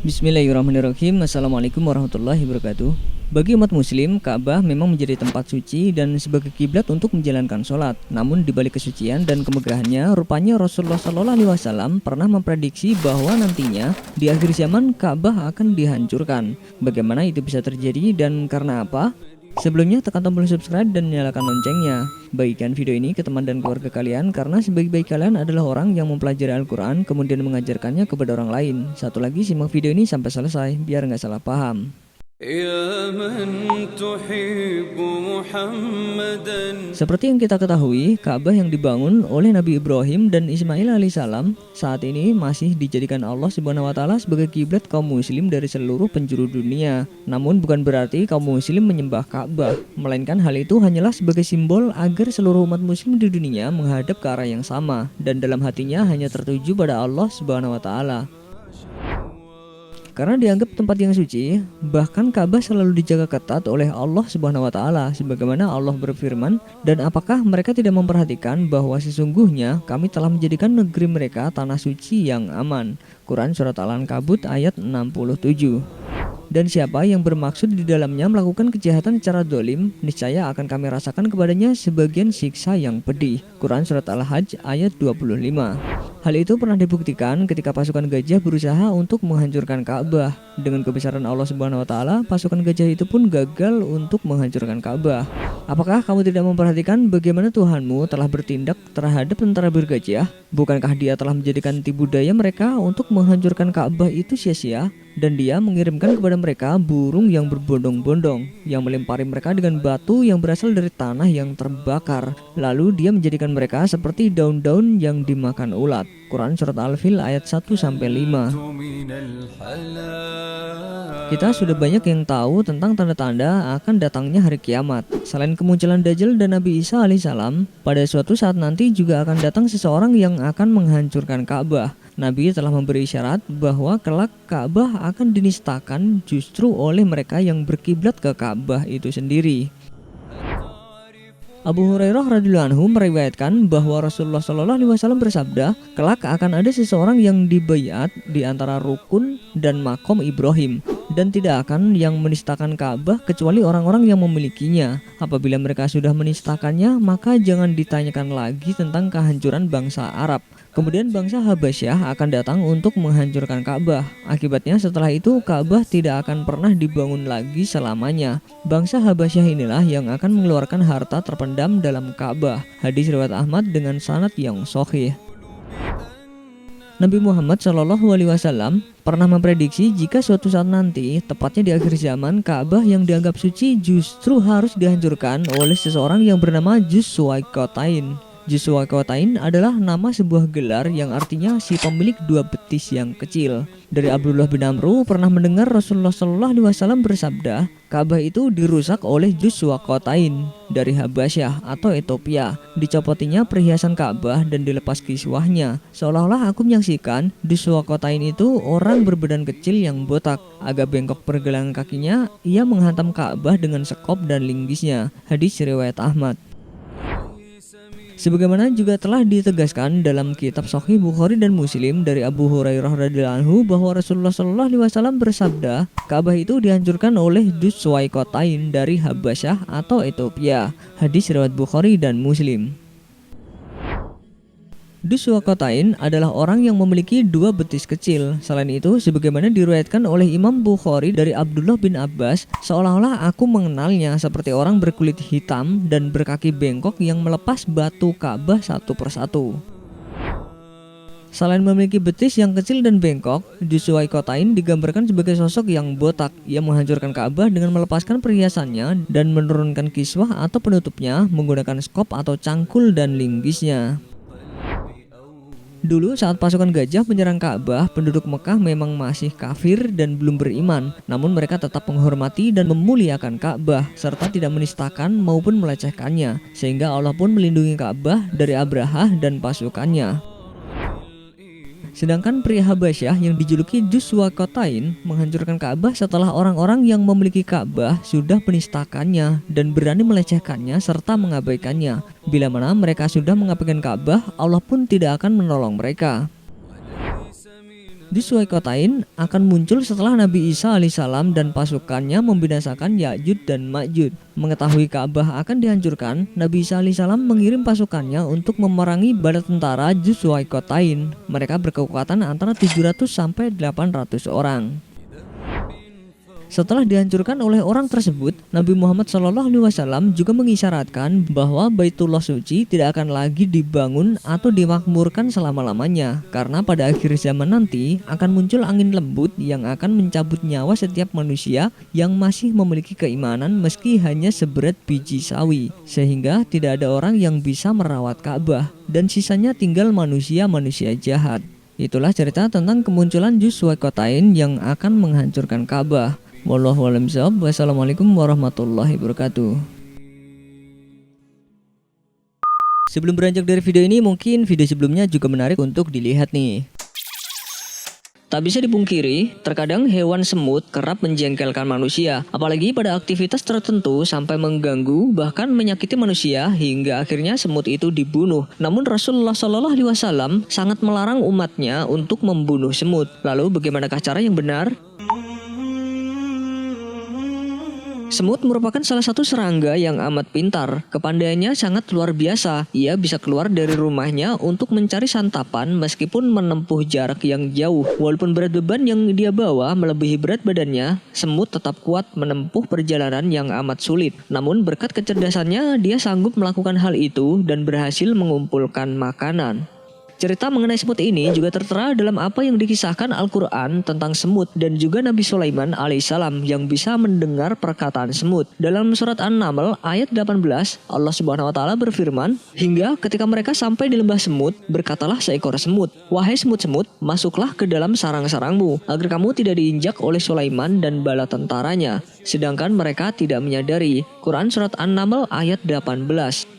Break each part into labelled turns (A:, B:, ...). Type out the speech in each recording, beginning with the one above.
A: Bismillahirrahmanirrahim. Assalamualaikum warahmatullahi wabarakatuh. Bagi umat muslim, Ka'bah memang menjadi tempat suci dan sebagai kiblat untuk menjalankan sholat. Namun di balik kesucian dan kemegahannya, rupanya Rasulullah SAW pernah memprediksi bahwa nantinya di akhir zaman Ka'bah akan dihancurkan. Bagaimana itu bisa terjadi dan karena apa? Sebelumnya tekan tombol subscribe dan nyalakan loncengnya. Bagikan video ini ke teman dan keluarga kalian karena sebaik-baik kalian adalah orang yang mempelajari Al-Quran kemudian mengajarkannya kepada orang lain. Satu lagi, simak video ini sampai selesai biar nggak salah paham. Seperti yang kita ketahui, Ka'bah yang dibangun oleh Nabi Ibrahim dan Ismail alaihissalam saat ini masih dijadikan Allah Subhanahu wa Ta'ala sebagai kiblat kaum muslim dari seluruh penjuru dunia. Namun bukan berarti kaum muslim menyembah Ka'bah, melainkan hal itu hanyalah sebagai simbol agar seluruh umat muslim di dunia menghadap ke arah yang sama dan dalam hatinya hanya tertuju pada Allah Subhanahu wa Ta'ala. Karena dianggap tempat yang suci, bahkan Ka'bah selalu dijaga ketat oleh Allah Subhanahu wa Ta'ala, sebagaimana Allah berfirman, "Dan apakah mereka tidak memperhatikan bahwa sesungguhnya kami telah menjadikan negeri mereka tanah suci yang aman?" Quran Surat Al-Ankabut ayat 67. Dan siapa yang bermaksud di dalamnya melakukan kejahatan secara dolim, niscaya akan kami rasakan kepadanya sebagian siksa yang pedih. Quran Surat Al-Hajj ayat 25. Hal itu pernah dibuktikan ketika pasukan gajah berusaha untuk menghancurkan Ka'bah. Dengan kebesaran Allah Subhanahu wa Ta'ala, pasukan gajah itu pun gagal untuk menghancurkan Ka'bah. Apakah kamu tidak memperhatikan bagaimana Tuhanmu telah bertindak terhadap tentara bergajah? Bukankah Dia telah menjadikan tipu daya mereka untuk menghancurkan Ka'bah itu sia-sia? Dan Dia mengirimkan kepada mereka burung yang berbondong-bondong yang melempari mereka dengan batu yang berasal dari tanah yang terbakar. Lalu Dia menjadikan mereka seperti daun-daun yang dimakan ulat. Quran Surat Al-Fil ayat 1-5. Kita sudah banyak yang tahu tentang tanda-tanda akan datangnya hari kiamat. Selain kemunculan Dajjal dan Nabi Isa alaihissalam, pada suatu saat nanti juga akan datang seseorang yang akan menghancurkan Ka'bah. Nabi telah memberi isyarat bahwa kelak Ka'bah akan dinistakan justru oleh mereka yang berkiblat ke Ka'bah itu sendiri. Abu Hurairah radhiyallahu anhu meriwayatkan bahwa Rasulullah SAW bersabda, kelak akan ada seseorang yang dibaiat di antara rukun dan makom Ibrahim, dan tidak akan yang menistakan Ka'bah kecuali orang-orang yang memilikinya. Apabila mereka sudah menistakannya, maka jangan ditanyakan lagi tentang kehancuran bangsa Arab. Kemudian bangsa Habasyah akan datang untuk menghancurkan Ka'bah. Akibatnya setelah itu Ka'bah tidak akan pernah dibangun lagi selamanya. Bangsa Habasyah inilah yang akan mengeluarkan harta terpendam dalam Ka'bah. Hadis riwayat Ahmad dengan sanad yang sahih. Nabi Muhammad SAW pernah memprediksi jika suatu saat nanti, tepatnya di akhir zaman, Ka'bah yang dianggap suci justru harus dihancurkan oleh seseorang yang bernama Dzulqarnain. Dzulqarnain adalah nama sebuah gelar yang artinya si pemilik dua betis yang kecil. Dari Abdullah bin Amru pernah mendengar Rasulullah SAW bersabda, Ka'bah itu dirusak oleh Dzulqarnain dari Habasyah atau Ethiopia. Dicopotinya perhiasan Ka'bah dan dilepas kiswahnya. Seolah-olah aku menyaksikan Dzulqarnain itu orang berbadan kecil yang botak. Agak bengkok pergelangan kakinya, ia menghantam Ka'bah dengan sekop dan linggisnya. Hadis riwayat Ahmad. Sebagaimana juga telah ditegaskan dalam kitab Sahih Bukhari dan Muslim dari Abu Hurairah radhiyallahu anhu bahwa Rasulullah SAW bersabda, Ka'bah itu dihancurkan oleh Dzulqarnain dari Habasyah atau Ethiopia. Hadis riwayat Bukhari dan Muslim. Dzulqarnain adalah orang yang memiliki dua betis kecil. Selain itu, sebagaimana diriwayatkan oleh Imam Bukhari dari Abdullah bin Abbas, seolah-olah aku mengenalnya seperti orang berkulit hitam dan berkaki bengkok yang melepas batu Ka'bah satu persatu. Selain memiliki betis yang kecil dan bengkok, Dzulqarnain digambarkan sebagai sosok yang botak. Ia menghancurkan Ka'bah dengan melepaskan perhiasannya dan menurunkan kiswah atau penutupnya menggunakan skop atau cangkul dan linggisnya. Dulu saat pasukan gajah menyerang Ka'bah, penduduk Mekah memang masih kafir dan belum beriman. Namun mereka tetap menghormati dan memuliakan Ka'bah serta tidak menistakan maupun melecehkannya. Sehingga Allah pun melindungi Ka'bah dari Abrahah dan pasukannya. Sedangkan pria Habasyah yang dijuluki Dzulqarnain menghancurkan Ka'bah setelah orang-orang yang memiliki Ka'bah sudah menistakannya dan berani melecehkannya serta mengabaikannya. Bila mana mereka sudah mengabaikan Ka'bah, Allah pun tidak akan menolong mereka. Juz Suwaikotain akan muncul setelah Nabi Isa alaihissalam dan pasukannya membinasakan Ya'juj dan Ma'juj. Mengetahui Ka'bah akan dihancurkan, Nabi Isa alaihissalam mengirim pasukannya untuk memerangi bala tentara Juz Suwaikotain. Mereka berkekuatan antara 700 sampai 800 orang. Setelah dihancurkan oleh orang tersebut, Nabi Muhammad SAW juga mengisyaratkan bahwa Baitullah Suci tidak akan lagi dibangun atau dimakmurkan selama-lamanya, karena pada akhir zaman nanti akan muncul angin lembut yang akan mencabut nyawa setiap manusia yang masih memiliki keimanan meski hanya seberat biji sawi, sehingga tidak ada orang yang bisa merawat Ka'bah dan sisanya tinggal manusia-manusia jahat. Itulah cerita tentang kemunculan Juz Suwaikotain yang akan menghancurkan Ka'bah. Wallahu a'lam bishawab. Wassalamualaikum warahmatullahi wabarakatuh. Sebelum beranjak dari video ini, mungkin video sebelumnya juga menarik untuk dilihat nih. Tak bisa dipungkiri, terkadang hewan semut kerap menjengkelkan manusia, apalagi pada aktivitas tertentu sampai mengganggu bahkan menyakiti manusia hingga akhirnya semut itu dibunuh. Namun Rasulullah SAW sangat melarang umatnya untuk membunuh semut. Lalu bagaimanakah cara yang benar? Semut merupakan salah satu serangga yang amat pintar. Kepandaiannya sangat luar biasa. Ia bisa keluar dari rumahnya untuk mencari santapan meskipun menempuh jarak yang jauh. Walaupun berat beban yang dia bawa melebihi berat badannya, semut tetap kuat menempuh perjalanan yang amat sulit. Namun berkat kecerdasannya, dia sanggup melakukan hal itu dan berhasil mengumpulkan makanan. Cerita mengenai semut ini juga tertera dalam apa yang dikisahkan Al-Quran tentang semut dan juga Nabi Sulaiman alaihissalam yang bisa mendengar perkataan semut. Dalam surat An-Naml ayat 18, Allah Subhanahu wa taala berfirman, "Hingga ketika mereka sampai di lembah semut, berkatalah seekor semut, 'Wahai semut-semut, masuklah ke dalam sarang-sarangmu, agar kamu tidak diinjak oleh Sulaiman dan bala tentaranya.' Sedangkan mereka tidak menyadari." Quran surat An-Naml ayat 18.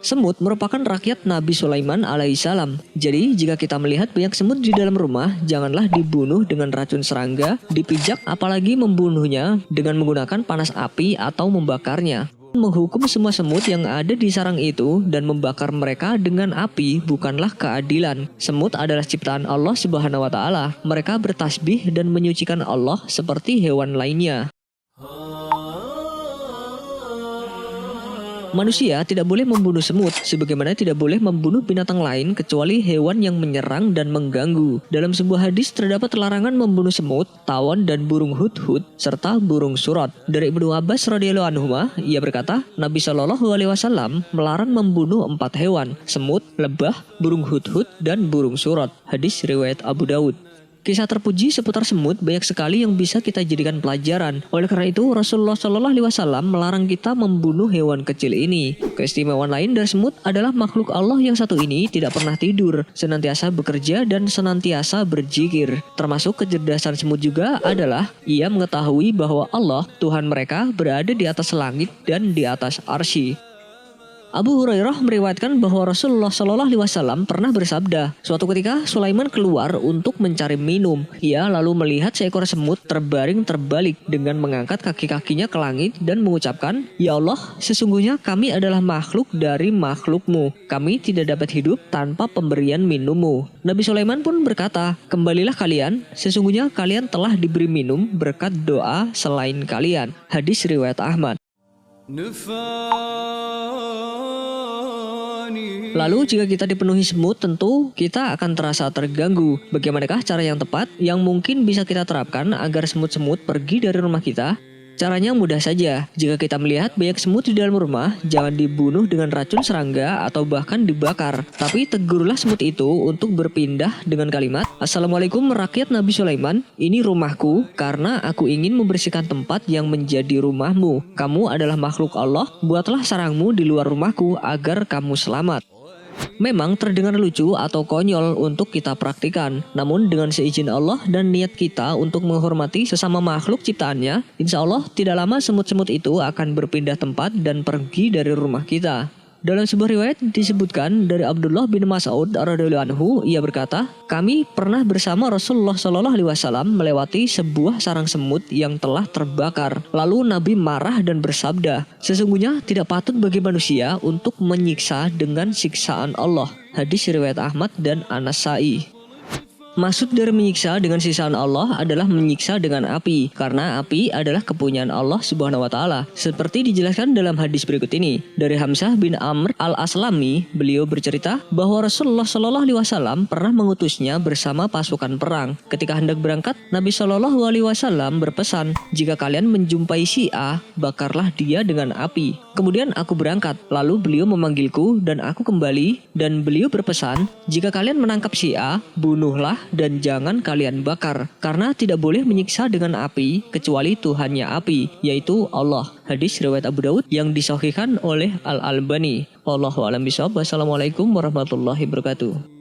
A: Semut merupakan rakyat Nabi Sulaiman alaihissalam. Jadi jika kita melihat banyak semut di dalam rumah, janganlah dibunuh dengan racun serangga, dipijak, apalagi membunuhnya dengan menggunakan panas api atau membakarnya. Menghukum semua semut yang ada di sarang itu dan membakar mereka dengan api bukanlah keadilan. Semut adalah ciptaan Allah Subhanahu wa taala. Mereka bertasbih dan menyucikan Allah seperti hewan lainnya. Manusia tidak boleh membunuh semut, sebagaimana tidak boleh membunuh binatang lain kecuali hewan yang menyerang dan mengganggu. Dalam sebuah hadis terdapat larangan membunuh semut, tawon dan burung hudhud serta burung surat. Dari Ibnu Abbas radhiyallahu anhu, ia berkata, Nabi Shallallahu alaihi wasallam melarang membunuh 4 hewan: semut, lebah, burung hudhud dan burung surat. Hadis riwayat Abu Daud. Kisah terpuji seputar semut banyak sekali yang bisa kita jadikan pelajaran. Oleh karena itu, Rasulullah SAW melarang kita membunuh hewan kecil ini. Keistimewaan lain dari semut adalah makhluk Allah yang satu ini tidak pernah tidur, senantiasa bekerja dan senantiasa berzikir. Termasuk kecerdasan semut juga adalah ia mengetahui bahwa Allah, Tuhan mereka, berada di atas langit dan di atas arsy. Abu Hurairah meriwayatkan bahwa Rasulullah SAW pernah bersabda, suatu ketika Sulaiman keluar untuk mencari minum. Ia lalu melihat seekor semut terbaring terbalik dengan mengangkat kaki-kakinya ke langit dan mengucapkan, "Ya Allah, sesungguhnya kami adalah makhluk dari makhlukmu. Kami tidak dapat hidup tanpa pemberian minummu." Nabi Sulaiman pun berkata, "Kembalilah kalian, sesungguhnya kalian telah diberi minum berkat doa selain kalian." Hadis riwayat Ahmad. Lalu jika kita dipenuhi semut, tentu kita akan terasa terganggu. Bagaimanakah cara yang tepat yang mungkin bisa kita terapkan agar semut-semut pergi dari rumah kita? Caranya mudah saja. Jika kita melihat banyak semut di dalam rumah, jangan dibunuh dengan racun serangga atau bahkan dibakar. Tapi tegurlah semut itu untuk berpindah dengan kalimat, "Assalamualaikum rakyat Nabi Sulaiman, ini rumahku karena aku ingin membersihkan tempat yang menjadi rumahmu. Kamu adalah makhluk Allah, buatlah sarangmu di luar rumahku agar kamu selamat." Memang terdengar lucu atau konyol untuk kita praktikan, namun dengan seizin Allah dan niat kita untuk menghormati sesama makhluk ciptaannya, insya Allah tidak lama semut-semut itu akan berpindah tempat dan pergi dari rumah kita. Dalam sebuah riwayat disebutkan dari Abdullah bin Mas'ud radhiyallahu anhu, ia berkata, "Kami pernah bersama Rasulullah Shallallahu alaihi wasallam melewati sebuah sarang semut yang telah terbakar. Lalu Nabi marah dan bersabda, 'Sesungguhnya tidak patut bagi manusia untuk menyiksa dengan siksaan Allah.'" Hadis riwayat Ahmad dan An-Nasa'i. Maksud dari menyiksa dengan siksaan Allah adalah menyiksa dengan api, karena api adalah kepunyaan Allah Subhanahu wa taala. Seperti dijelaskan dalam hadis berikut ini. Dari Hamzah bin Amr Al-Aslami, beliau bercerita bahwa Rasulullah Shallallahu alaihi wasallam pernah mengutusnya bersama pasukan perang. Ketika hendak berangkat, Nabi Shallallahu alaihi wasallam berpesan, "Jika kalian menjumpai si A, bakarlah dia dengan api." Kemudian aku berangkat, lalu beliau memanggilku dan aku kembali, dan beliau berpesan, "Jika kalian menangkap si A, bunuhlah dan jangan kalian bakar, karena tidak boleh menyiksa dengan api kecuali Tuhannya api, yaitu Allah." Hadis riwayat Abu Daud yang disahihkan oleh Al-Albani. Wallahu a'lam bishawab. Wassalamualaikum warahmatullahi wabarakatuh.